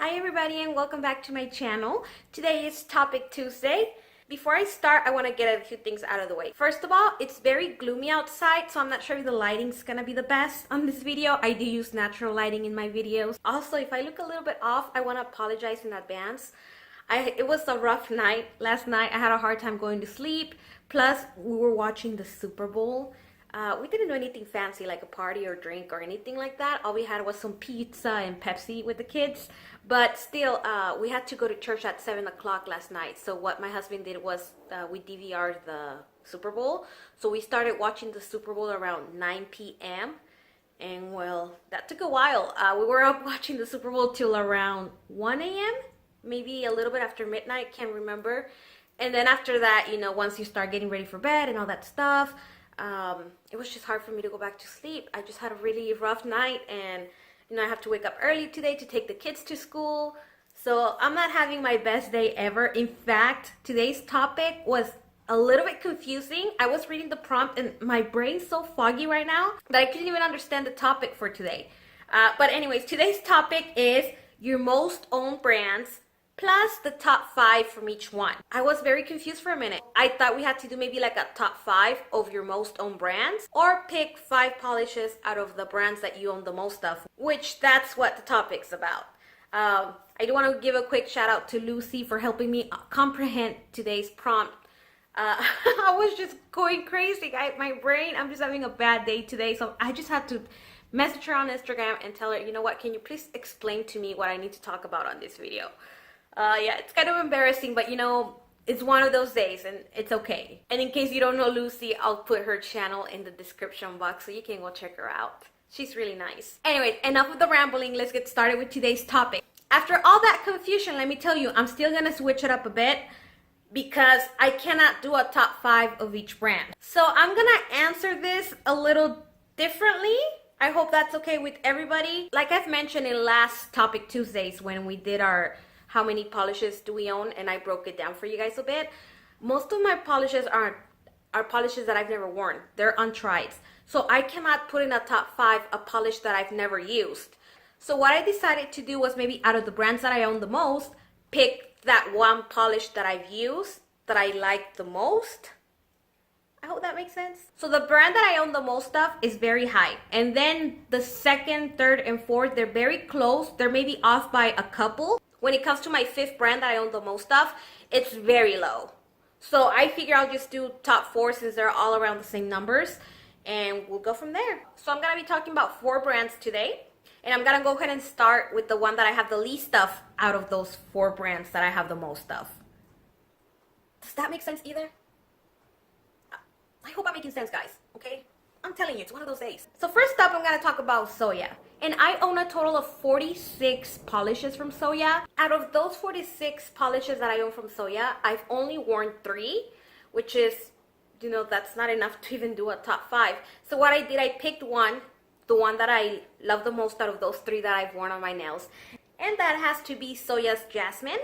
Hi everybody and welcome back to my channel. Today is Topic Tuesday. Before I start, I want to get a few things out of the way. First of all, it's very gloomy outside, so I'm not sure if the lighting's gonna be the best on this video. I do use natural lighting in my videos. Also, if I look a little bit off, I want to apologize in advance. It was a rough night last night. I had a hard time going to sleep. Plus, we were watching the Super Bowl. We didn't do anything fancy like a party or drink or anything like that. All we had was some pizza and Pepsi with the kids. But still, we had to go to church at 7 o'clock last night. So what my husband did was we DVR'd the Super Bowl. So we started watching the Super Bowl around 9 p.m. And well, that took a while. We were up watching the Super Bowl till around 1 a.m. Maybe a little bit after midnight, can't remember. And then after that, you know, once you start getting ready for bed and all that stuff, it was just hard for me to go back to sleep. I just had a really rough night, and you know, I have to wake up early today to take the kids to school. So I'm not having my best day ever. In fact, today's topic was a little bit confusing. I was reading the prompt and my brain's so foggy right now that I couldn't even understand the topic for today. But anyways, today's topic is your most owned brands plus the top 5 from each one. I was very confused for a minute. I thought we had to do maybe like a top 5 of your most owned brands, or pick 5 polishes out of the brands that you own the most of, which that's what the topic's about. I do want to give a quick shout out to Lucy for helping me comprehend today's prompt. I was just going crazy. My brain, I'm just having a bad day today, so I just had to message her on Instagram and tell her, you know what, can you please explain to me what I need to talk about on this video? Yeah, it's kind of embarrassing, but you know, it's one of those days and it's okay. And in case you don't know Lucy, I'll put her channel in the description box so you can go check her out. She's really nice. Anyway, enough of the rambling. Let's get started with today's topic. After all that confusion, let me tell you, I'm still gonna switch it up a bit because I cannot do a top 5 of each brand. So I'm gonna answer this a little differently. I hope that's okay with everybody. Like I've mentioned in last Topic Tuesdays when we did our how many polishes do we own, and I broke it down for you guys a bit. Most of my polishes are polishes that I've never worn. They're untried. So I cannot put in a top 5 a polish that I've never used. So what I decided to do was maybe out of the brands that I own the most, pick that one polish that I've used that I like the most. I hope that makes sense. So the brand that I own the most of is very high. And then the second, third, and fourth, they're very close. They're maybe off by a couple. When it comes to my 5th brand that I own the most of, it's very low. So I figure I'll just do top 4 since they're all around the same numbers, and we'll go from there. So I'm gonna be talking about 4 brands today, and I'm gonna go ahead and start with the one that I have the least of out of those 4 brands that I have the most of. Does that make sense either? I hope I'm making sense, guys, okay? I'm telling you, it's one of those days. So first up, I'm gonna talk about Zoya. And I own a total of 46 polishes from Zoya. Out of those 46 polishes that I own from Zoya, I've only worn 3, which is, you know, that's not enough to even do a top 5. So what I did, I picked one, the one that I love the most out of those 3 that I've worn on my nails. And that has to be Zoya's Yasmeen.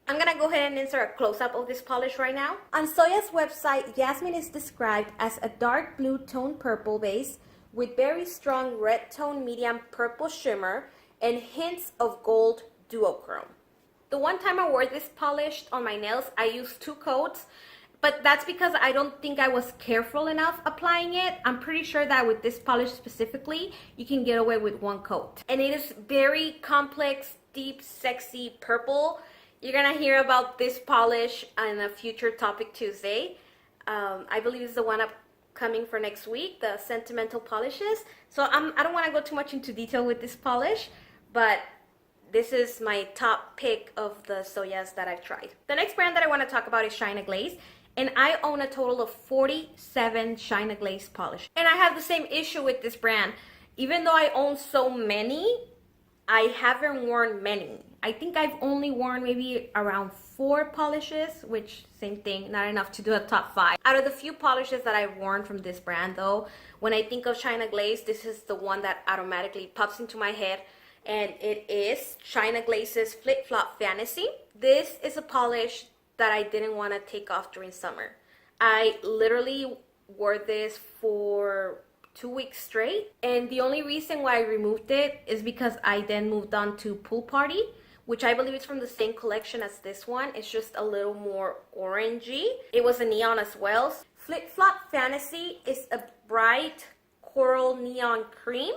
I'm gonna go ahead and insert a close-up of this polish right now. On Zoya's website, Yasmeen is described as a dark blue tone purple base with very strong red tone medium purple shimmer and hints of gold duochrome. The one time I wore this polish on my nails, I used 2 coats, but that's because I don't think I was careful enough applying it. I'm pretty sure that with this polish specifically, you can get away with 1 coat. And it is very complex, deep, sexy purple. You're gonna hear about this polish in a future Topic Tuesday. I believe it's the one upcoming for next week, the sentimental polishes. So I don't want to go too much into detail with this polish, but this is my top pick of the Zoyas that I've tried. The next brand that I want to talk about is Glaze, and I own a total of 47 Glaze polish. And I have the same issue with this brand. Even though I own so many, I haven't worn many. I think I've only worn maybe around 4 polishes, which same thing, not enough to do a top 5. Out of the few polishes that I've worn from this brand though, when I think of Glaze, this is the one that automatically pops into my head, and it is Glaze's Flip Flop Fantasy. This is a polish that I didn't want to take off during summer. I literally wore this for 2 weeks straight, and the only reason why I removed it is because I then moved on to pool party, which I believe is from the same collection as this one. It's just a little more orangey. It was a neon as well. Flip Flop Fantasy is a bright coral neon cream.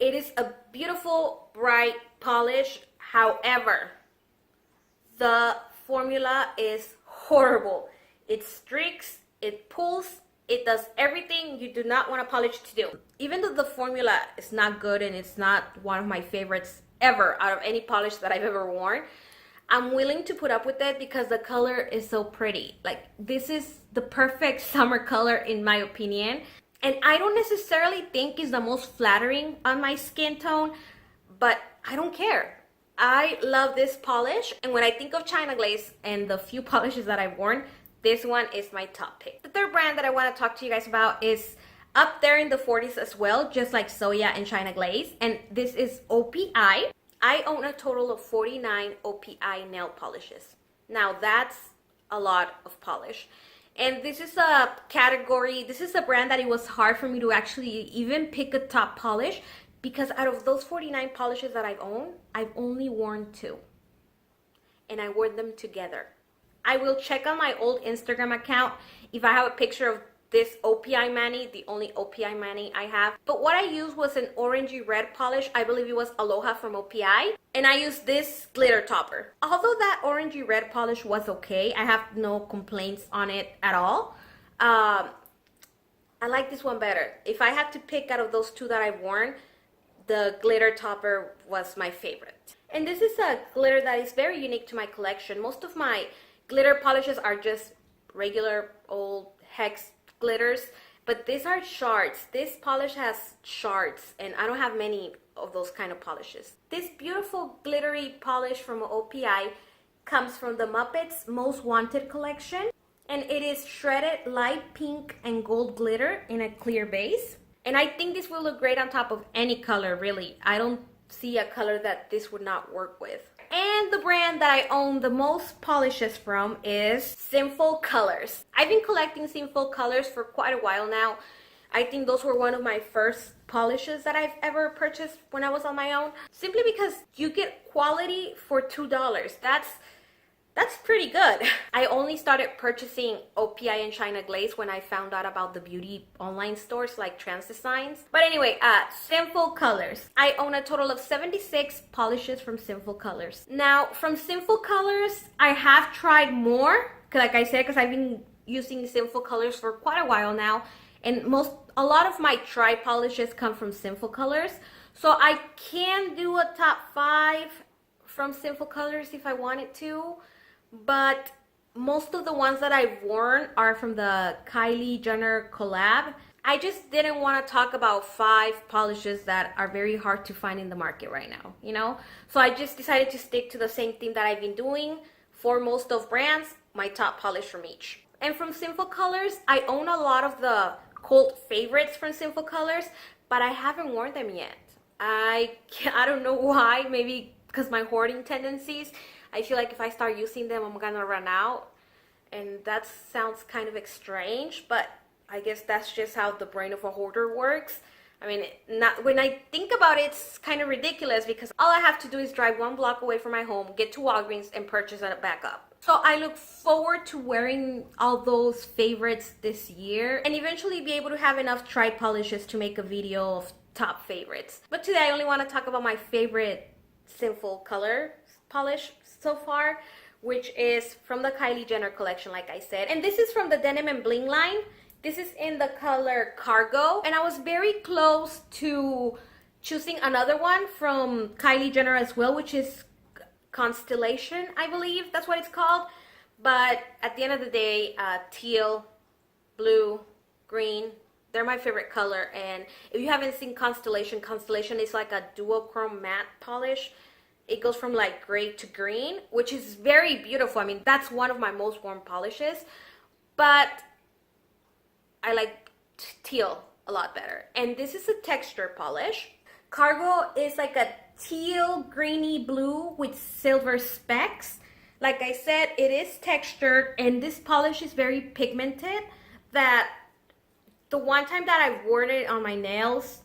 It is a beautiful bright polish. However, the formula is horrible. It streaks, it pulls, it does everything you do not want a polish to do. Even though the formula is not good and it's not one of my favorites ever out of any polish that I've ever worn, I'm willing to put up with it because the color is so pretty. Like, this is the perfect summer color in my opinion. And I don't necessarily think it's the most flattering on my skin tone, but I don't care. I love this polish, and when I think of China Glaze and the few polishes that I've worn, this one is my top pick. The third brand that I want to talk to you guys about is up there in the 40s as well, just like Zoya and China Glaze, and this is OPI. I own a total of 49 OPI nail polishes. Now that's a lot of polish. And this is a category, this is a brand that it was hard for me to actually even pick a top polish, because out of those 49 polishes that I've owned, I've only worn 2. And I wore them together. I will check on my old Instagram account if I have a picture of this OPI mani, the only OPI mani I have. But what I used was an orangey red polish. I believe it was Aloha from OPI. And I used this glitter topper. Although that orangey red polish was okay, I have no complaints on it at all. I like this one better. If I had to pick out of those 2 that I've worn, the glitter topper was my favorite. And this is a glitter that is very unique to my collection. Most of my glitter polishes are just regular old hex glitters, but these are shards. This polish has shards, and I don't have many of those kind of polishes. This beautiful glittery polish from OPI comes from the Muppets Most Wanted collection, and it is shredded light pink and gold glitter in a clear base. And I think this will look great on top of any color, really. I don't see a color that this would not work with. And the brand that I own the most polishes from is Sinful Colors. I've been collecting Sinful Colors for quite a while now. I think those were one of my first polishes that I've ever purchased when I was on my own. Simply because you get quality for $2. That's pretty good. I only started purchasing OPI and China Glaze when I found out about the beauty online stores like Trans Designs. But anyway, Sinful Colors. I own a total of 76 polishes from Sinful Colors. Now, from Sinful Colors, I have tried more, like I said, because I've been using Sinful Colors for quite a while now. And a lot of my try polishes come from Sinful Colors. So I can do a top 5 from Sinful Colors if I wanted to. But most of the ones that I've worn are from the Kylie Jenner collab. I just didn't want to talk about 5 polishes that are very hard to find in the market right now, you know? So I just decided to stick to the same theme that I've been doing for most of brands, my top polish from each. And from Sinful Colors, I own a lot of the cult favorites from Sinful Colors, but I haven't worn them yet. I don't know why, maybe because my hoarding tendencies. I feel like if I start using them, I'm gonna run out. And that sounds kind of strange, but I guess that's just how the brain of a hoarder works. I mean, when I think about it, it's kind of ridiculous because all I have to do is drive 1 block away from my home, get to Walgreens, and purchase it back up. So I look forward to wearing all those favorites this year and eventually be able to have enough tri polishes to make a video of top favorites. But today I only want to talk about my favorite Sinful Color polish so far, which is from the Kylie Jenner collection, like I said. And this is from the Denim and Bling line. This is in the color Cargo. And I was very close to choosing another one from Kylie Jenner as well, which is Constellation, I believe that's what it's called. But at the end of the day, teal, blue, green, they're my favorite color. And if you haven't seen Constellation, Constellation is like a duochrome matte polish. It goes from like gray to green, which is very beautiful. I mean, that's one of my most worn polishes, but I like teal a lot better. And this is a texture polish. Cargo is like a teal greeny blue with silver specks. Like I said, it is textured, and this polish is very pigmented. That the one time that I've worn it on my nails,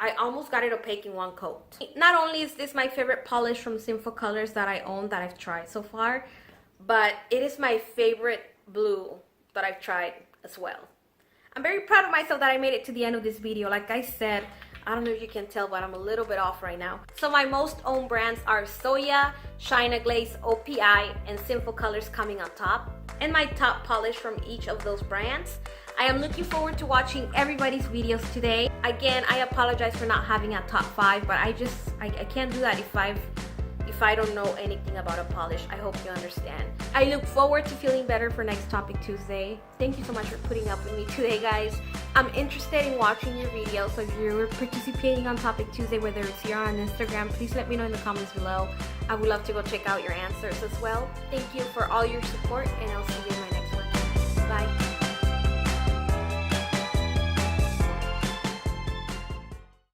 I almost got it opaque in one coat. Not only is this my favorite polish from Sinful Colors that I own, that I've tried so far, but it is my favorite blue that I've tried as well. I'm very proud of myself that I made it to the end of this video. Like I said, I don't know if you can tell, but I'm a little bit off right now. So my most owned brands are Zoya, Shine Glaze, OPI, and Sinful Colors coming on top. And my top polish from each of those brands. I am looking forward to watching everybody's videos today. Again, I apologize for not having a top 5, but I can't do that if I don't know anything about a polish. I hope you understand. I look forward to feeling better for next Topic Tuesday. Thank you so much for putting up with me today, guys. I'm interested in watching your videos, so if you're participating on Topic Tuesday, whether it's here on Instagram, please let me know in the comments below. I would love to go check out your answers as well. Thank you for all your support, and I'll see you in my